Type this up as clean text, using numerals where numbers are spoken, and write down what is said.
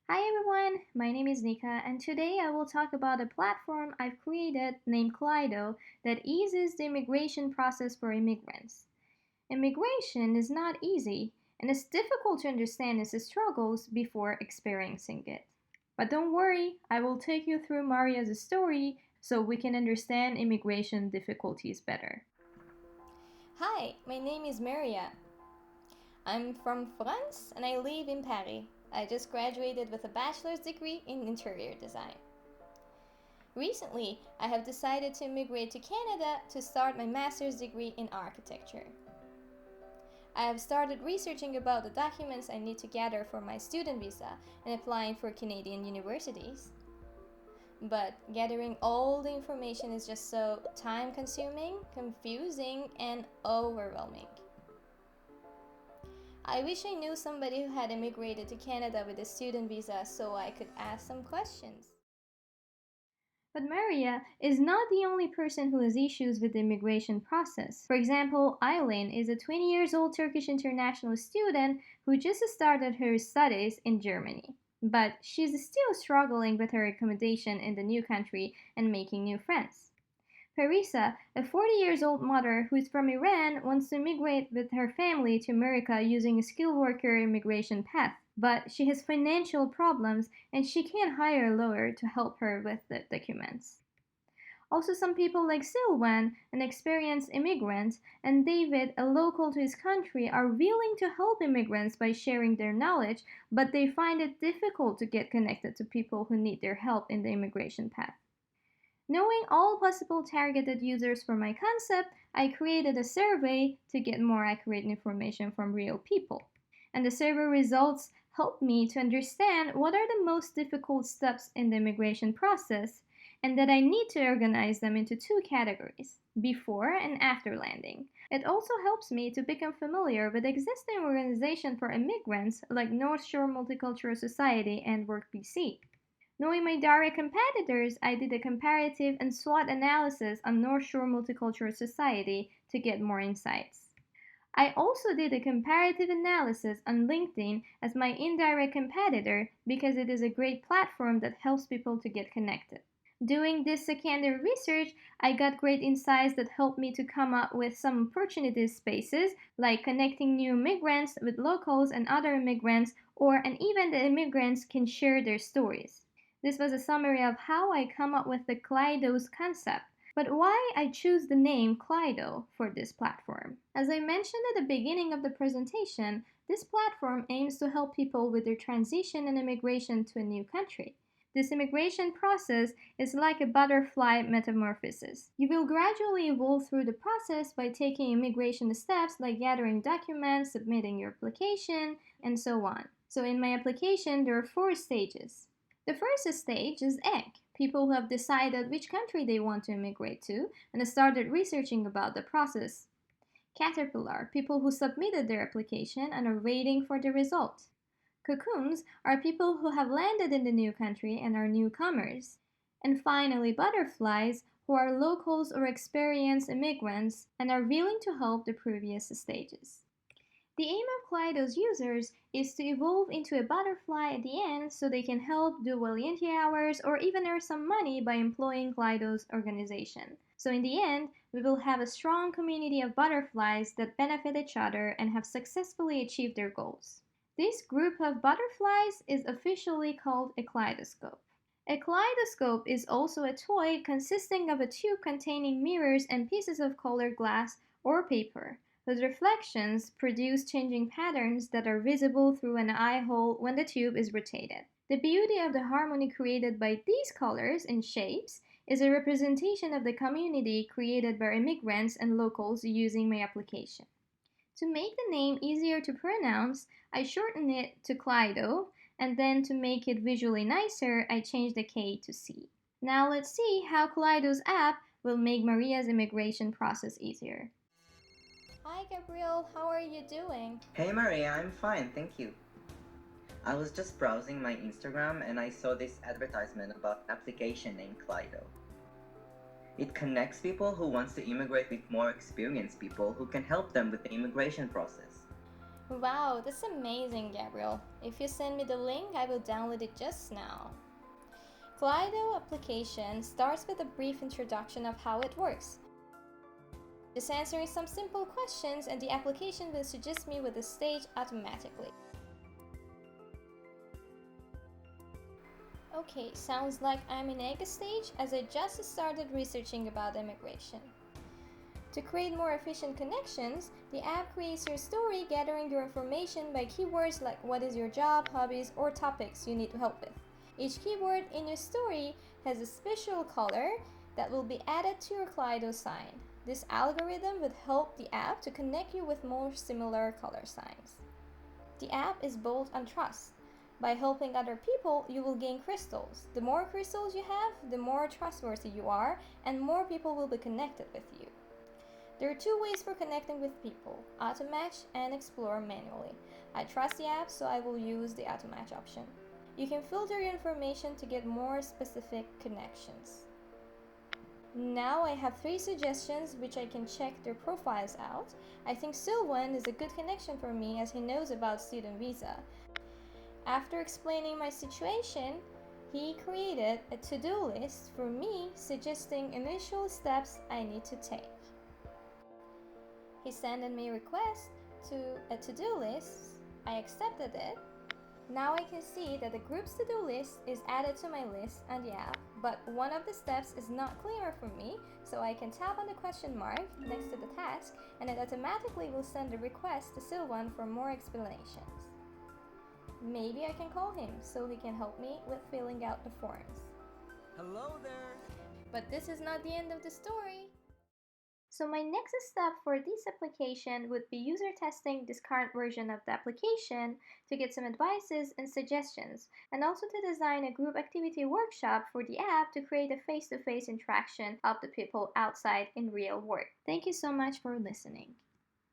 Hi everyone, my name is Nika, and today I will talk about a platform I've created named Caleido that eases the immigration process for immigrants. Immigration is not easy, and it's difficult to understand its struggles before experiencing it. But don't worry, I will take you through Maria's story so we can understand immigration difficulties better. Hi, my name is Maria. I'm from France and I live in Paris. I just graduated with a bachelor's degree in interior design. Recently, I have decided to immigrate to Canada to start my master's degree in architecture. I have started researching about the documents I need to gather for my student visa and applying for Canadian universities. But gathering all the information is just so time consuming, confusing, and overwhelming. I wish I knew somebody who had immigrated to Canada with a student visa so I could ask some questions. But Maria is not the only person who has issues with the immigration process. For example, Aylin is a 20 years old Turkish international student who just started her studies in Germany. But she's still struggling with her accommodation in the new country and making new friends. Parisa, a 40 years old mother who is from Iran, wants to immigrate with her family to America using a skilled worker immigration path. But she has financial problems and she can't hire a lawyer to help her with the documents. Also, some people like Silvan, an experienced immigrant, and David, a local to his country, are willing to help immigrants by sharing their knowledge, but they find it difficult to get connected to people who need their help in the immigration path. Knowing all possible targeted users for my concept, I created a survey to get more accurate information from real people. And the survey results helped me to understand what are the most difficult steps in the immigration process and that I need to organize them into two categories before and after landing. It also helps me to become familiar with existing organizations for immigrants like North Shore Multicultural Society and WorkPC. Knowing my direct competitors, I did a comparative and SWOT analysis on North Shore Multicultural Society to get more insights. I also did a comparative analysis on LinkedIn as my indirect competitor because it is a great platform that helps people to get connected. Doing this secondary research, I got great insights that helped me to come up with some opportunity spaces like connecting new immigrants with locals and other immigrants, and even the immigrants can share their stories. This was a summary of how I come up with the Kaleido's concept. But why I choose the name Caleido for this platform? As I mentioned at the beginning of the presentation, this platform aims to help people with their transition and immigration to a new country. This immigration process is like a butterfly metamorphosis. You will gradually evolve through the process by taking immigration steps like gathering documents, submitting your application, and so on. So in my application, there are four stages. The first stage is egg. People who have decided which country they want to immigrate to and started researching about the process. Caterpillar, people who submitted their application and are waiting for the result. Cocoons are people who have landed in the new country and are newcomers. And finally, butterflies, who are locals or experienced immigrants and are willing to help the previous stages. The aim of Kaleido's users is to evolve into a butterfly at the end so they can help do volunteer hours or even earn some money by employing Kaleido's organization. So in the end, we will have a strong community of butterflies that benefit each other and have successfully achieved their goals. This group of butterflies is officially called a kaleidoscope. A kaleidoscope is also a toy consisting of a tube containing mirrors and pieces of colored glass or paper, whose reflections produce changing patterns that are visible through an eye hole when the tube is rotated. The beauty of the harmony created by these colors and shapes is a representation of the community created by immigrants and locals using my application. To make the name easier to pronounce, I shortened it to Caleido, and then to make it visually nicer, I changed the K to C. Now let's see how Kaleido's app will make Maria's immigration process easier. Hi Gabriel, how are you doing? Hey Maria, I'm fine, thank you. I was just browsing my Instagram and I saw this advertisement about an application named Caleido. It connects people who wants to immigrate with more experienced people who can help them with the immigration process. Wow, that's amazing, Gabriel. If you send me the link, I will download it just now. Caleido application starts with a brief introduction of how it works. Just answering some simple questions and the application will suggest me with the stage automatically. Okay, sounds like I'm in egg stage as I just started researching about immigration. To create more efficient connections, the app creates your story gathering your information by keywords like what is your job, hobbies, or topics you need help with. Each keyword in your story has a special color that will be added to your Caleido sign. This algorithm will help the app to connect you with more similar color signs. The app is built on trust. By helping other people, you will gain crystals. The more crystals you have, the more trustworthy you are, and more people will be connected with you. There are two ways for connecting with people, auto-match and explore manually. I trust the app, so I will use the auto-match option. You can filter your information to get more specific connections. Now I have 3 suggestions which I can check their profiles out. I think Silwan is a good connection for me as he knows about student visa. After explaining my situation, he created a to-do list for me suggesting initial steps I need to take. He sent me a request to a to-do list. I accepted it. Now I can see that the group's to-do list is added to my list on the app, but one of the steps is not clear for me, so I can tap on the question mark next to the task and it automatically will send a request to Silwan for more explanations. Maybe I can call him so he can help me with filling out the forms. Hello there! But this is not the end of the story. So my next step for this application would be user testing this current version of the application to get some advices and suggestions, and also to design a group activity workshop for the app to create a face-to-face interaction of the people outside in real work. Thank you so much for listening.